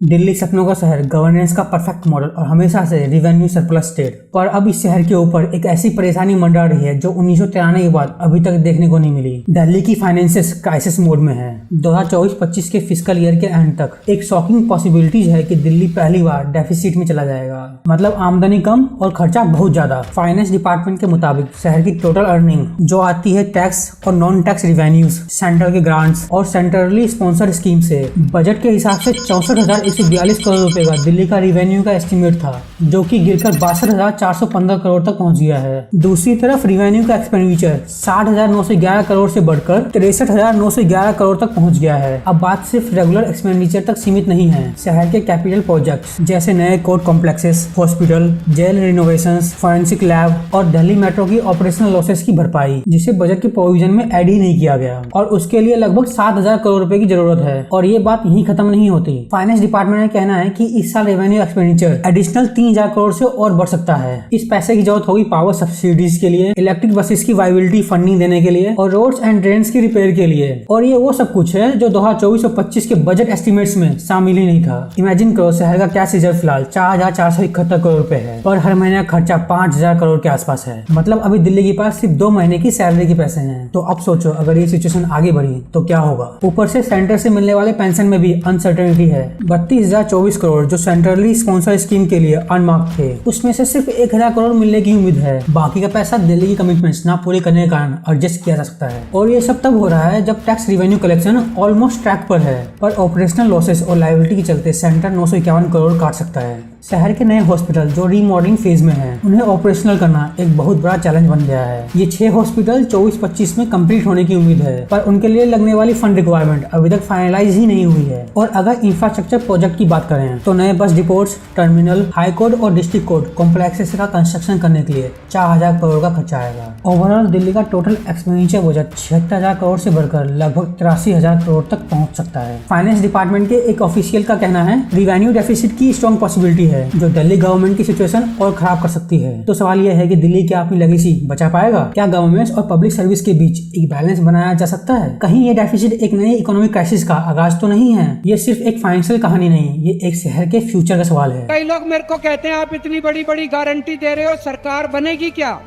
दिल्ली सपनों का शहर, गवर्नेंस का परफेक्ट मॉडल और हमेशा से रेवेन्यू सरप्लस स्टेट। पर अब इस शहर के ऊपर एक ऐसी परेशानी मंडरा रही है जो 1993 के बाद अभी तक देखने को नहीं मिली। दिल्ली की फाइनेंसेस क्राइसिस मोड में है। 2024-25 के फिस्कल ईयर के एंड तक एक शॉकिंग पॉसिबिलिटीज है कि दिल्ली पहली बार डेफिसिट में चला जाएगा। मतलब आमदनी कम और खर्चा बहुत ज्यादा। फाइनेंस डिपार्टमेंट के मुताबिक शहर की टोटल अर्निंग जो आती है टैक्स और नॉन टैक्स रिवेन्यूज, सेंटर के ग्रांट्स और सेंट्रली स्पॉन्सर्ड स्कीम से, बजट के हिसाब से 64,142 करोड़ रुपए का दिल्ली का रिवेन्यू का एस्टिमेट था, जो कि गिरकर 62,415 करोड़ तक पहुंच गया है। दूसरी तरफ रिवेन्यू का एक्सपेंडिचर 60,911 करोड़ से बढ़कर 63,911 करोड़ तक पहुंच गया है। अब बात सिर्फ रेगुलर एक्सपेंडिचर तक सीमित नहीं है। शहर के कैपिटल प्रोजेक्ट्स जैसे नए court complexes, hospital, jail renovations, forensic lab और दिल्ली मेट्रो की ऑपरेशनल लॉसेस की भरपाई, जिसे बजट के प्रोविजन में ऐड ही नहीं किया गया, और उसके लिए लगभग 7,000 करोड़ रुपए की जरूरत है। और ये बात यहीं खत्म नहीं होती। फाइनेंस डिपार्टमेंट का कहना है कि इस साल रेवेन्यू एक्सपेंडिचर एडिशनल 3,000 करोड़ से और बढ़ सकता है। इस पैसे की जरूरत होगी पावर सब्सिडीज के लिए, इलेक्ट्रिक बसेस की वायबिलिटी फंडिंग देने के लिए और रोड्स एंड ड्रेन्स की रिपेयर के लिए। और ये वो सब कुछ है जो 2024 और 25 के बजट एस्टिमेट्स में शामिल ही नहीं था। इमेजिन करो शहर का कैश रिजर्व फिलहाल 4,471 करोड़ रुपए है और हर महीने का खर्चा 5,000 करोड़ के आसपास है। मतलब अभी दिल्ली के पास सिर्फ 2 महीने की सैलरी के पैसे हैं। तो अब सोचो अगर ये सिचुएशन आगे बढ़ी तो क्या होगा। ऊपर से सेंटर से मिलने वाले पेंशन में भी अनसर्टेनिटी है। 32,024 करोड़ जो सेंट्रली स्पॉन्सर स्कीम के लिए अनमार्क्ड थे, उसमें से सिर्फ 1,000 करोड़ मिलने की उम्मीद है। बाकी का पैसा दिल्ली की कमिटमेंट्स ना पूरे करने के कारण एडजस्ट किया जा सकता है। और ये सब तब हो रहा है जब tax revenue collection almost track पर है, पर ऑपरेशनल लॉसेस और लायबिलिटी के चलते सेंटर 951 करोड़ काट सकता है। शहर के नए हॉस्पिटल जो रीमॉडलिंग फेज में है, उन्हें ऑपरेशनल करना एक बहुत बड़ा चैलेंज बन गया है। ये 6 हॉस्पिटल 24-25 में कंप्लीट होने की उम्मीद है, पर उनके लिए लगने वाली फंड रिक्वायरमेंट अभी तक फाइनलाइज ही नहीं हुई है। और अगर इंफ्रास्ट्रक्चर प्रोजेक्ट की बात करें तो नए बस डिपोट्स, टर्मिनल, हाई कोर्ट और डिस्ट्रिक्ट कोर्ट कॉम्प्लेक्सेस का कंस्ट्रक्शन करने के लिए 4,000 करोड़ का खर्चा आएगा। ओवरऑल दिल्ली का टोटल एक्सपेंडिचर बजट 76,000 करोड़ से बढ़कर लगभग 83,000 करोड़ तक पहुंच सकता है। फाइनेंस डिपार्टमेंट के एक ऑफिशियल का कहना है रिवेन्यू डेफिसिट की स्ट्रॉन्ग पॉसिबिलिटी है, जो दिल्ली गवर्नमेंट की सिचुएशन और खराब कर सकती है। तो सवाल यह है कि दिल्ली क्या अपनी लेगेसी बचा पाएगा? क्या गवर्नमेंट और पब्लिक सर्विस के बीच एक बैलेंस बनाया जा सकता है? कहीं ये डेफिसिट एक नई इकोनॉमिक क्राइसिस का आगाज तो नहीं है? ये सिर्फ एक फाइनेंशियल कहानी नहीं, ये एक शहर के फ्यूचर का सवाल है। कई लोग मेरे को कहते हैं आप इतनी बड़ी बड़ी गारंटी दे रहे हो, सरकार बनेगी क्या?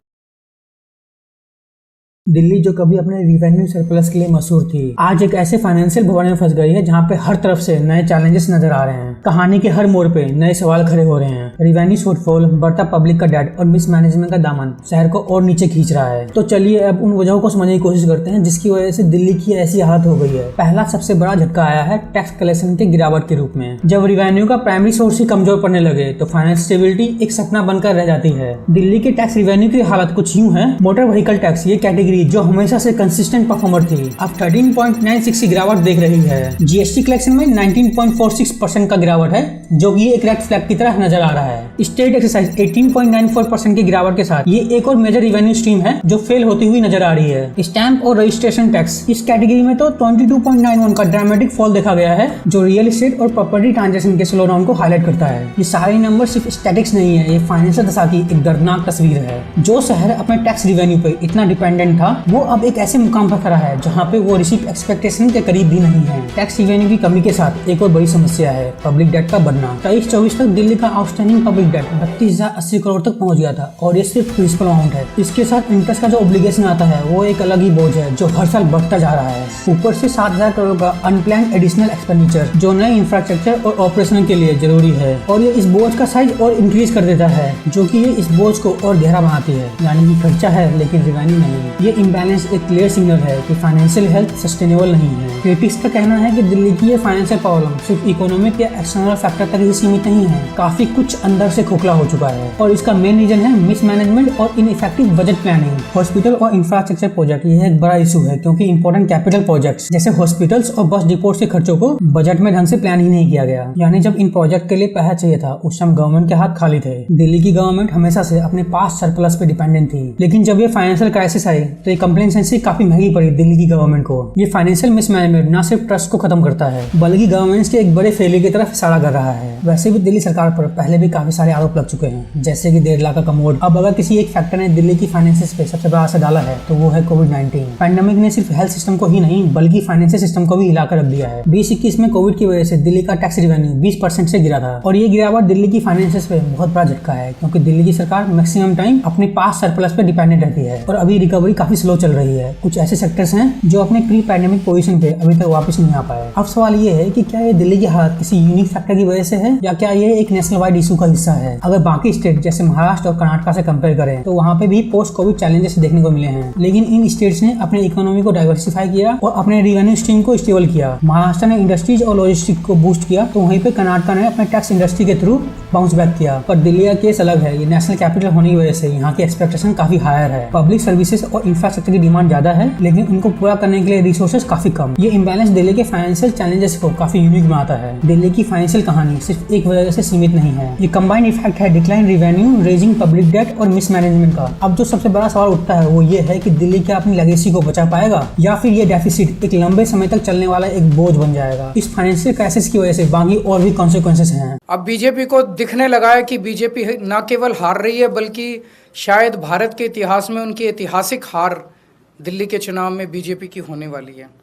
दिल्ली जो कभी अपने रिवेन्यू सरप्लस के लिए मशहूर थी, आज एक ऐसे फाइनेंशियल भवन में फंस गई है जहां पे हर तरफ से नए चैलेंजेस नजर आ रहे हैं। कहानी के हर मोड़ पे नए सवाल खड़े हो रहे हैं। रिवेन्यू शॉर्टफॉल, बढ़ता पब्लिक का डेट और मिसमैनेजमेंट का दामन शहर को और नीचे खींच रहा है। तो चलिए अब उन वजहों को समझने की कोशिश करते हैं जिसकी वजह से दिल्ली की ऐसी हालत हो गई है। पहला सबसे बड़ा झटका आया है टैक्स कलेक्शन के गिरावट के रूप में। जब रिवेन्यू का प्राइमरी सोर्स ही कमजोर पड़ने लगे तो फाइनेंस स्टेबिलिटी एक सपना बनकर रह जाती है। दिल्ली के टैक्स रिवेन्यू की हालत कुछ यूं है। मोटर व्हीकल टैक्स, ये कैटेगरी जो हमेशा से कंसिस्टेंट परफॉर्मर थी, अब 13.96 की गिरावट देख रही है। जीएसटी कलेक्शन में 19.46% का गिरावट है, जो कि एक रेड फ्लैग की तरह नजर आ रहा है। स्टेट एक्साइज 18.94% की गिरावट के साथ ये एक और मेजर रिवेन्यू स्ट्रीम है जो फेल होती हुई नजर आ रही है। स्टैंप और रजिस्ट्रेशन टैक्स, इस कैटेगरी में तो 22.91 का ड्रामेटिक फॉल देखा गया है, जो रियल एस्टेट और प्रॉपर्टी ट्रांजेक्शन के स्लो डाउन को हाईलाइट करता है। ये सारे नंबर सिर्फ स्टैटिक्स नहीं है, ये फाइनेंशियल दशा की एक दर्दनाक तस्वीर है। जो शहर अपने टैक्स रिवेन्यू पे इतना डिपेंडेंट था, वो अब एक ऐसे मुकाम पर खड़ा है जहां पे वो रिसीव एक्सपेक्टेशन के करीब भी नहीं है। टैक्स रिवेन्यू की कमी के साथ एक और बड़ी समस्या है पब्लिक डेट का बढ़ना। 23-24 तक दिल्ली का आउटस्टैंडिंग पब्लिक डेट 32,080 करोड़ तक पहुंच गया था, और ये सिर्फ प्रिंसिपल अमाउंट है। इसके साथ इंटरेस्ट का जो ऑब्लिगेशन आता है वो एक अलग ही बोझ है जो हर साल बढ़ता जा रहा है। ऊपर से 7,000 करोड़ का अनप्लान्ड एडिशनल एक्सपेंडिचर जो नए इंफ्रास्ट्रक्चर और ऑपरेशन के लिए जरूरी है, और ये इस बोझ का साइज और इंक्रीज कर देता है, जो कि ये इस बोझ को और गहरा बनाती है। यानी कि खर्चा है लेकिन रिवेन्यू नहीं। ये इम्बैलेंस एक क्लियर सिग्नल है कि फाइनेंशियल हेल्थ सस्टेनेबल नहीं है। क्रिटिक्स का कहना है कि दिल्ली की ये फाइनेंशियल प्रॉब्लम सिर्फ इकोनॉमिक या एक्सटर्नल फैक्टर तक ही सीमित नहीं है, काफी कुछ अंदर से खोखला हो चुका है। और इसका मेन रीजन है मिसमैनेजमेंट और इनइफेक्टिव बजट प्लानिंग। हॉस्पिटल और इंफ्रास्ट्रक्चर प्रोजेक्ट ये एक बड़ा इशू है, क्योंकि इंपॉर्टेंट कैपिटल प्रोजेक्ट्स जैसे हॉस्पिटल्स और बस डिपोट्स के खर्चों को बजट में ढंग से प्लान ही नहीं किया गया। यानी जब इन प्रोजेक्ट के लिए पैसा चाहिए था उस समय गवर्नमेंट के हाथ खाली थे। दिल्ली की गवर्नमेंट हमेशा से अपने पास सरप्लस पे डिपेंडेंट थी, लेकिन जब ये फाइनेंशियल क्राइसिस आई तो ये कंप्लेसेंसी काफी महंगी पड़ी दिल्ली की गवर्नमेंट को। ये फाइनेंशियल मिसमैनेजमेंट न सिर्फ ट्रस्ट को खत्म करता है, बल्कि गवर्नमेंट के एक बड़े फेलियर की तरफ इशारा कर रहा है। वैसे भी दिल्ली सरकार पर पहले भी काफी सारे आरोप लग चुके हैं, जैसे कि 1.5 लाख का कमोड। अब अगर किसी एक फैक्टर ने दिल्ली की फाइनेंसेस पे सबसे बड़ा असर डाला है तो वो है कोविड-19। पैंडेमिक ने सिर्फ हेल्थ सिस्टम को ही नहीं बल्कि फाइनेंशियल सिस्टम को भी हिलाकर रख दिया है। 2021 में कोविड की वजह से दिल्ली का टैक्स रिवेन्यू 20% से गिरा था और ये गिरावट दिल्ली की फाइनेंसेस पे बहुत बड़ा झटका है, क्योंकि दिल्ली की सरकार मैक्सिमम टाइम अपने पास सरप्लस पे डिपेंडेंट रहती है और अभी रिकवरी काफी स्लो चल रही है। कुछ ऐसे सेक्टर्स हैं जो अपने प्री पैंडेमिक पोजीशन पे अभी तक वापस नहीं आ पाए। अब सवाल ये है कि क्या ये दिल्ली की हालत किसी यूनिक फैक्टर की वजह से है या क्या ये एक नेशनल वाइड इशू का हिस्सा है। अगर बाकी स्टेट जैसे महाराष्ट्र और कर्नाटक से कंपेयर करें तो वहाँ पे भी पोस्ट कोविड चैलेंजेस देखने को मिले हैं, लेकिन इन स्टेट्स ने अपने इकोनॉमी को डाइवर्सिफाई किया और अपने रेवेन्यू स्ट्रीम को स्टेबल किया। महाराष्ट्र ने इंडस्ट्रीज और लॉजिस्टिक को बूस्ट किया तो वहीं पे कर्नाटक ने अपने टैक्स इंडस्ट्री के थ्रू बाउंस बैक किया। पर दिल्ली का केस अलग है। ये नेशनल कैपिटल होने की वजह से यहाँ की एक्सपेक्टेशन काफी हायर है। पब्लिक सर्विसेज और इंफ्रास्ट्रक्चर की डिमांड ज्यादा है, लेकिन उनको पूरा करने के लिए रिसोर्सेज काफी कम। ये इम्बैलेंस दिल्ली के फाइनेंशियल चैलेंजेस को काफी यूनिक बनाता है। दिल्ली की फाइनेंशियल कहानी सिर्फ एक वजह से सीमित नहीं है। ये कंबाइंड इफेक्ट है decline revenue, raising public debt और मिसमैनेजमेंट का। अब जो सबसे बड़ा सवाल उठता है वो ये है कि दिल्ली क्या अपनी लेगेसी को बचा पाएगा या फिर ये डेफिसिट एक लंबे समय तक चलने वाला एक बोझ बन जाएगा। इस फाइनेंशियल क्राइसिस की वजह से बाकी और भी कॉन्सिक्वेंसेस हैं। अब बीजेपी को दिखने लगा है कि बीजेपी न केवल हार रही है बल्कि शायद भारत के इतिहास में उनकी ऐतिहासिक हार दिल्ली के चुनाव में बीजेपी की होने वाली है।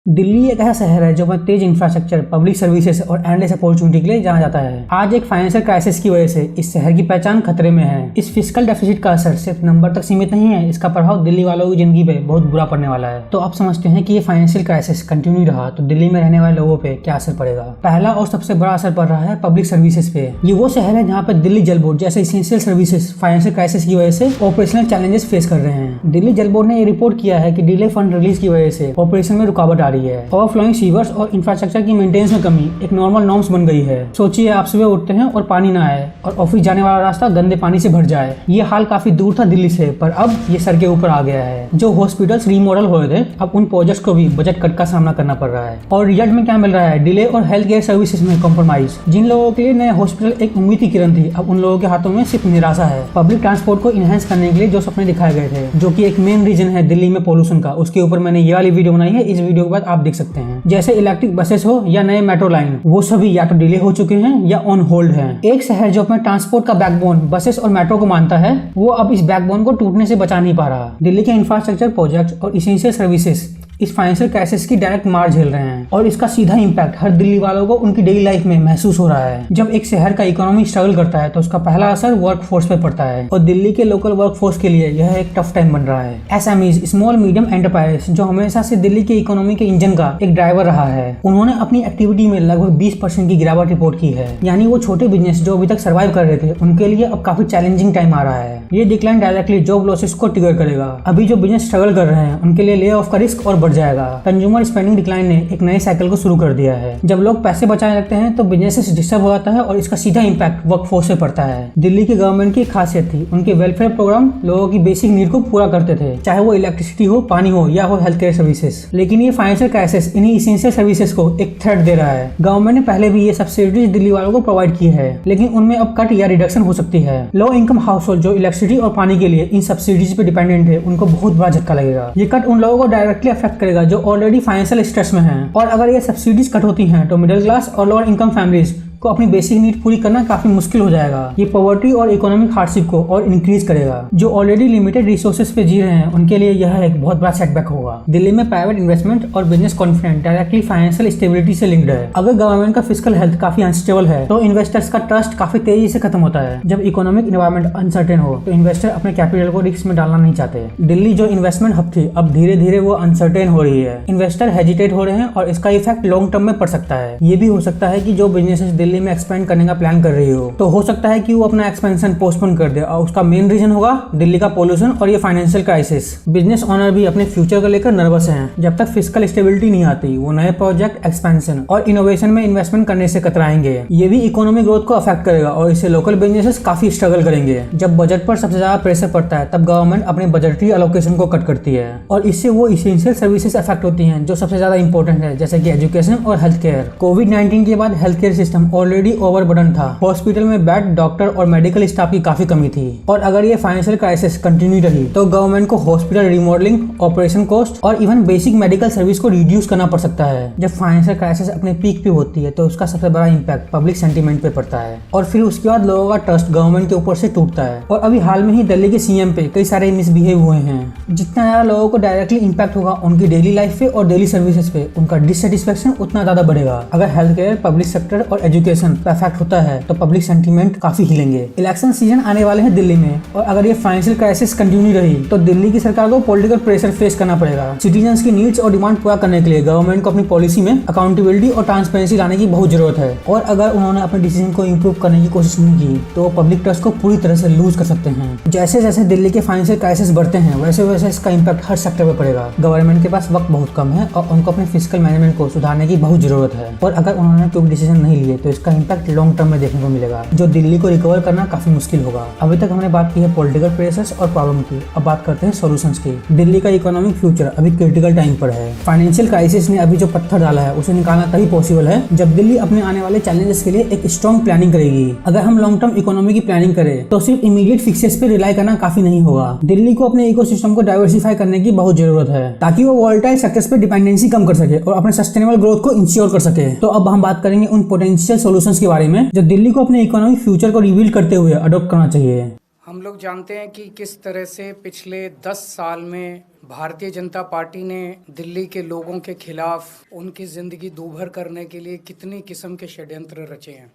दिल्ली एक ऐसा शहर है जो अपने तेज इंफ्रास्ट्रक्चर, पब्लिक सर्विसेज और एंडलेस अपॉर्चुनिटी के लिए जाना जाता है। आज एक फाइनेंशियल क्राइसिस की वजह से इस शहर की पहचान खतरे में है। इस फिस्कल डेफिसिट का असर सिर्फ नंबर तक सीमित नहीं है, इसका प्रभाव दिल्ली वालों की जिंदगी पे बहुत बुरा पड़ने वाला है। तो आप समझते हैं कि ये फाइनेंशियल क्राइसिस कंटिन्यू रहा तो दिल्ली में रहने वाले लोगों पे क्या असर पड़ेगा। पहला और सबसे बड़ा असर पड़ रहा है पब्लिक सर्विसेज पे। ये वो शहर है जहाँ पे दिल्ली जल बोर्ड जैसे इसेंशियल सर्विसेज फाइनेंशियल क्राइसिस की वजह से ऑपरेशनल चैलेंजेस फेस कर रहे हैं। दिल्ली जल बोर्ड ने ये रिपोर्ट किया है कि डिले फंड रिलीज की वजह से ऑपरेशन में रुकावट आ रही है। ओवरफ्लोइंग सीवर्स और इंफ्रास्ट्रक्चर की मेंटेनेंस में कमी एक नॉर्मल नॉर्म्स बन गई है। सोचिए आप सुबह उठते हैं और पानी ना आए और ऑफिस जाने वाला रास्ता गंदे पानी से भर जाए। ये हाल काफी दूर था दिल्ली से, पर अब ये सर के ऊपर आ गया है। जो हॉस्पिटल्स रीमॉडल हो रहे थे अब उन प्रोजेक्ट्स को भी बजट कट का सामना करना पड़ रहा है। और रिजल्ट में क्या मिल रहा है? डिले और हेल्थ केयर सर्विसेज में कॉम्प्रोमाइज। जिन लोगों के लिए नए हॉस्पिटल एक उम्मीद की किरण थी, अब उन लोगों के हाथों में सिर्फ निराशा है। पब्लिक ट्रांसपोर्ट को इनहेंस करने के लिए जो सपने दिखाए गए थे, जो कि एक मेन रीजन है दिल्ली में पोल्यूशन का, उसके ऊपर मैंने ये वाली वीडियो बनाई है। इस वीडियो के बाद आप देख सकते हैं। जैसे इलेक्ट्रिक बसेस हो या नए मेट्रो लाइन, वो सभी या तो डिले हो चुके हैं या ऑन होल्ड हैं। एक शहर जो अपने ट्रांसपोर्ट का बैकबोन बसेस और मेट्रो को मानता है, वो अब इस बैकबोन को टूटने से बचा नहीं पा रहा। दिल्ली के इंफ्रास्ट्रक्चर प्रोजेक्ट्स और इसेंशियल सर्विसेज इस फाइनेंशियल क्राइसिस की डायरेक्ट मार झेल रहे हैं और इसका सीधा इम्पैक्ट हर दिल्ली वालों को उनकी डेली लाइफ में महसूस हो रहा है। जब एक शहर का इकोनॉमी स्ट्रगल करता है तो उसका पहला असर वर्क फोर्स पे पड़ता है और दिल्ली के लोकल वर्क फोर्स के लिए यह एक टफ टाइम बन रहा है। एसएमईज, स्मॉल मीडियम एंटरप्राइज, जो हमेशा से दिल्ली के इकोनॉमी के इंजन का एक ड्राइवर रहा है, उन्होंने अपनी एक्टिविटी में लगभग 20% की गिरावट रिपोर्ट की है। यानी वो छोटे बिजनेस जो अभी तक सर्वाइव कर रहे थे, उनके लिए अब काफी चैलेंजिंग टाइम आ रहा है। ये डिक्लाइन डायरेक्टली जॉब लॉसेस को ट्रिगर करेगा। अभी जो बिजनेस स्ट्रगल कर रहे हैं उनके लिए ले ऑफ का रिस्क और बढ़ जाएगा। कंज्यूमर स्पेंडिंग डिक्लाइन ने एक नए साइकिल को शुरू कर दिया है। जब लोग पैसे बचाने लगते हैं तो बिजनेसेस डिस्टर्ब हो जाता है और इसका सीधा इम्पैक्ट वर्कफोर्स पे पड़ता है। दिल्ली की गवर्नमेंट की खासियत थी, उनके वेलफेयर प्रोग्राम लोगों की बेसिक नीड को पूरा करते थे, चाहे वो इलेक्ट्रिसिटी हो, पानी हो या हो हेल्थ केयर सर्विसेज। लेकिन ये फाइनेंशियल क्राइसिस इन्हीं इसेंशियल सर्विसेज को एक थ्रेट दे रहा है। गवर्नमेंट ने पहले भी ये सब्सिडीज दिल्ली वालों को प्रोवाइड की है, लेकिन उनमें अब कट या रिडक्शन हो सकती है। लो इनकम हाउस होल्ड जो इलेक्ट्रिसिटी और पानी के लिए इन सब्सिडीज पे डिपेंडेंट है, उनको बहुत बड़ा झटका लगेगा। ये कट उन लोगों को डायरेक्टली अफेक्ट करेगा जो ऑलरेडी फाइनेंशियल स्ट्रेस में हैं। और अगर ये सब्सिडीज कट होती हैं तो मिडिल क्लास और लोअर इनकम फैमिलीज को अपनी बेसिक नीड पूरी करना काफी मुश्किल हो जाएगा। ये पॉवर्टी और इकोनॉमिक हार्डशिप को और इंक्रीज करेगा। जो ऑलरेडी लिमिटेड रिसोर्सेज पे जी रहे हैं उनके लिए यह एक बहुत बड़ा सेटबैक होगा। दिल्ली में प्राइवेट इन्वेस्टमेंट और business confidence directly financial stability से लिंक्ड है। अगर गवर्नमेंट का फिस्कल हेल्थ काफी अनस्टेबल है तो इन्वेस्टर्स का ट्रस्ट काफी तेजी से खत्म होता है। जब इकोनॉमिक एनवायरमेंट अनसर्टेन हो तो इन्वेस्टर अपने कैपिटल को रिस्क में डालना नहीं चाहते। दिल्ली जो इन्वेस्टमेंट हब थी अब धीरे धीरे वो अनसर्टेन हो रही है। इन्वेस्टर हेजिटेट हो रहे हैं और इसका इफेक्ट लॉन्ग टर्म में पड़ सकता है। ये भी हो सकता है कि जो बिजनेसेस दिल्ली में एक्सपेंड करने का प्लान कर रही हो तो हो सकता है कि वो अपना एक्सपेंशन पोस्टपोन कर दे और उसका मेन रीजन होगा दिल्ली का पोल्यूशन और ये फाइनेंशियल क्राइसिस। बिजनेस ओनर भी अपने फ्यूचर को लेकर नर्वस हैं। जब तक फिस्कल स्टेबिलिटी नहीं आती वो नए प्रोजेक्ट, एक्सपेंशन और इनोवेशन में इन्वेस्टमेंट करने से कतराएंगे। ये भी इकोनॉमिक ग्रोथ को अफेक्ट करेगा और इससे लोकल बिजनेसेस काफी स्ट्रगल करेंगे। जब बजट पर सबसे ज्यादा प्रेशर पड़ता है तब गवर्नमेंट अपने बजटरी एलोकेशन को कट करती है और इससे वो इसेंशियल सर्विसेज अफेक्ट होती हैं जो सबसे ज्यादा इंपॉर्टेंट है, जैसे कि एजुकेशन और हेल्थ केयर। कोविड-19 के बाद health care system already overburden था। हॉस्पिटल में बेड, डॉक्टर और मेडिकल स्टाफ की काफी कमी थी और अगर ये फाइनेंशियल क्राइसिस कंटिन्यू रही तो गवर्नमेंट को हॉस्पिटल रिमॉडलिंग, ऑपरेशन कॉस्ट और इवन बेसिक मेडिकल सर्विस को रिड्यूस करना पड़ सकता है। जब फाइनेंशियल क्राइसिस अपने पीक पे होती है तो उसका सबसे बड़ा इम्पैक्ट पब्लिक सेंटीमेंट पे पड़ता है और फिर उसके बाद लोगों का ट्रस्ट गवर्नमेंट के ऊपर से टूटता है। और अभी हाल में ही दिल्ली के सीएम पे कई सारे मिसबिहेव हुए हैं। जितना ज्यादा लोगों को डायरेक्टली इम्पैक्ट होगा उनकी डेली लाइफ पे और डेली सर्विसेज पे, उनका डिससेटिस्फेक्शन उतना ज्यादा बढ़ेगा। अगर हेल्थ केयर, पब्लिक सेक्टर और एजुकेशन पे अफेक्ट होता है तो पब्लिक सेंटीमेंट काफी हिलेंगे। इलेक्शन सीजन आने वाले हैं दिल्ली में और अगर ये फाइनेंशियल क्राइसिस कंटिन्यू रही तो दिल्ली की सरकार को पॉलिटिकल प्रेशर फेस करना पड़ेगा। सिटीजन्स की नीड्स और डिमांड पूरा करने के लिए गवर्नमेंट को अपनी पॉलिसी में अकाउंटेबिलिटी और ट्रांसपेरेंसी लाने की बहुत जरूरत है और अगर उन्होंने अपने डिसीजन को इम्प्रूव करने की कोशिश नहीं की तो वो पब्लिक ट्रस्ट को पूरी तरह से लूज कर सकते हैं। जैसे जैसे दिल्ली के फाइनेंशियल क्राइसिस बढ़ते हैं वैसे वैसे इसका इम्पैक्ट हर सेक्टर पर पड़ेगा। गवर्नमेंट के पास वक्त बहुत कम है और उनको अपने फिजिकल मैनेजमेंट को सुधारने की बहुत जरूरत है और अगर उन्होंने कोई डिसीजन नहीं लिए तो इसका इम्पैक्ट लॉन्ग टर्म में देखने को मिलेगा जो दिल्ली को रिकवर करना काफी मुश्किल होगा। अभी तक हमने बात की है पॉलिटिकल प्रेशर्स और प्रॉब्लम की, अब बात करते हैं सॉल्यूशंस की। दिल्ली का इकोनॉमिक फ्यूचर अभी क्रिटिकल टाइम पर है। फाइनेंशियल क्राइसिस ने अभी जो पत्थर डाला है उसे निकालना तभी पॉसिबल है जब दिल्ली अपने आने वाले चैलेंजेस के लिए एक स्ट्रॉन्ग प्लानिंग करेगी। अगर हम लॉन्ग टर्म इकोनॉमी की प्लानिंग करें तो सिर्फ इमीडिएट फिक्सेस पे रिलाई करना काफी नहीं होगा। दिल्ली को अपने इकोसिस्टम को डाइवर्सिफाई करने की बहुत जरूरत है ताकि वो वोलेटाइल सेक्टर्स पे डिपेंडेंसी कम कर सके और अपने सस्टेनेबल ग्रोथ को इंश्योर कर सके। तो अब हम बात करेंगे उन पोटेंशियल सॉल्यूशंस के बारे में जो दिल्ली को अपने इकोनॉमिक फ्यूचर को रिवील करते हुए अडॉप्ट करना चाहिए। हम लोग जानते हैं कि किस तरह से पिछले 10 साल में भारतीय जनता पार्टी ने दिल्ली के लोगों के खिलाफ उनकी जिंदगी दूभर करने के लिए कितनी किस्म के षड्यंत्र रचे हैं।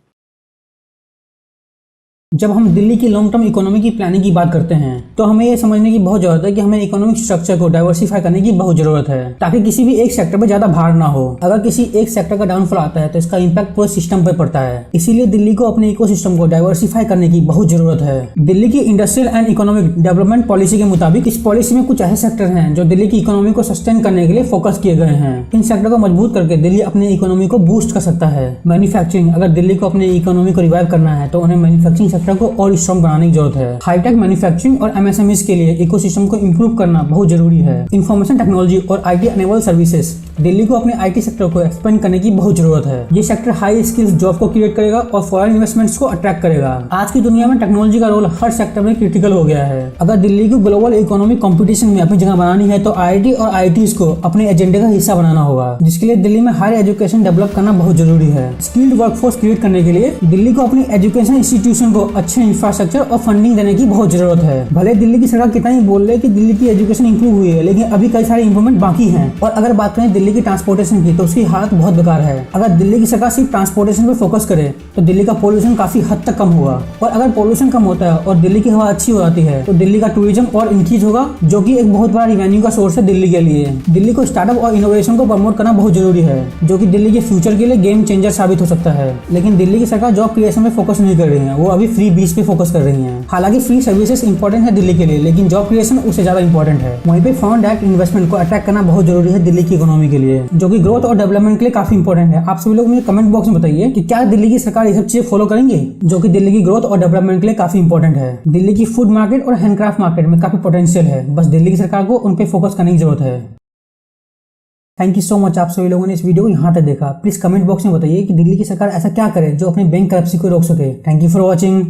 जब हम दिल्ली की लॉन्ग टर्म इकोनॉमी की प्लानिंग की बात करते हैं तो हमें ये समझने की बहुत जरूरत है कि हमें इकोनॉमिक स्ट्रक्चर को डाइवर्सिफाई करने की बहुत जरूरत है ताकि किसी भी एक सेक्टर पर ज्यादा भार ना हो। अगर किसी एक सेक्टर का डाउनफॉल आता है तो इसका इम्पैक्ट पूरे सिस्टम पर पड़ता है। इसीलिए दिल्ली को अपने इकोसिस्टम को डाइवर्सिफाई करने की बहुत जरूरत है। दिल्ली की industrial and economic development policy के मुताबिक इस पॉलिसी में कुछ ऐसे सेक्टर हैं जो दिल्ली की इकोनॉमी को सस्टेन करने के लिए फोकस किए गए हैं। इन सेक्टर को मजबूत करके दिल्ली अपनी इकोनॉमी को बूस्ट कर सकता है। मैन्युफैक्चरिंग, अगर दिल्ली को अपनी इकोनॉमी को रिवाइव करना है तो उन्हें मैन्युफैक्चरिंग सेक्टर को और स्ट्रॉन्ग बनाने की जरूरत है। हाईटेक मैन्युफैक्चरिंग और एमएसएमईज के लिए इकोसिस्टम को इंप्रूव करना बहुत जरूरी है। इंफॉर्मेशन टेक्नोलॉजी और आईटी एनेबल सर्विसेज, दिल्ली को अपने आईटी सेक्टर को एक्सपेंड करने की बहुत जरूरत है। ये सेक्टर हाई स्किल्स जॉब को क्रिएट करेगा और फॉरेन इन्वेस्टमेंट्स को अट्रैक्ट करेगा। आज की दुनिया में टेक्नोलॉजी का रोल हर सेक्टर में क्रिटिकल हो गया है। अगर दिल्ली को ग्लोबल इकोनॉमिक कंपटीशन में अपनी जगह बनानी है तो आईटी और आईटीज को अपने एजेंडे का हिस्सा बनाना होगा, जिसके लिए दिल्ली में हायर एजुकेशन डेवलप करना बहुत जरूरी है। स्किल्ड वर्कफोर्स क्रिएट करने के लिए दिल्ली को अपनी एजुकेशन इंस्टीट्यूशन को अच्छे इंफ्रास्ट्रक्चर और फंडिंग देने की बहुत जरूरत है। भले दिल्ली की सरकार कितना ही बोल रही है कि दिल्ली की एजुकेशन इंप्रूव हुई है, लेकिन अभी कई सारे इंप्रूवमेंट बाकी हैं। और अगर बात करें दिल्ली की ट्रांसपोर्टेशन की तो उसकी हालत बहुत बेकार है। अगर दिल्ली की सरकार सिर्फ ट्रांसपोर्टेशन पर फोकस करे तो दिल्ली का पोल्यूशन काफी हद तक कम होगा और अगर पोल्यूशन कम होता है और दिल्ली की हवा अच्छी हो जाती है तो दिल्ली का टूरिज्म और इंक्रीज होगा, जो कि एक बहुत बड़ा रेवेन्यू का सोर्स है दिल्ली के लिए। दिल्ली को स्टार्टअप और इनोवेशन को प्रमोट करना बहुत जरूरी है, जो कि दिल्ली के फ्यूचर के लिए गेम चेंजर साबित हो सकता है। लेकिन दिल्ली की सरकार जॉब क्रिएशन पे फोकस नहीं कर रही है, वो अभी फ्री बीच पे फोकस कर रही है। हालांकि फ्री सर्विसेज इंपॉर्टेंट है दिल्ली के लिए, लेकिन जॉब क्रिएशन उससे ज्यादा इंपॉर्टेंट है। वहीं पे फॉरेन डायरेक्ट इन्वेस्टमेंट को अट्रैक्ट करना बहुत जरूरी है दिल्ली की इकोनॉमी के लिए, जो कि ग्रोथ और डेवलपमेंट के लिए काफी इंपॉर्टेंट है। आप सभी लोग मुझे कमेंट बॉक्स में बताइए कि क्या दिल्ली की सरकार ये सब चीजें फॉलो करेंगे, जो कि दिल्ली की ग्रोथ और डेवलपमेंट के लिए काफी इंपॉर्टेंट है। दिल्ली की फूड मार्केट और हैंडक्राफ्ट मार्केट में काफी पोटेंशियल है, बस दिल्ली की सरकार को उन पे फोकस करने की जरूरत है। थैंक यू सो मच आप सभी लोगों ने इस वीडियो को यहाँ तक देखा। प्लीज कमेंट बॉक्स में बताइए कि दिल्ली की सरकार ऐसा क्या करे जो अपने बैंक करप्सी को रोक सके। Thank you for watching.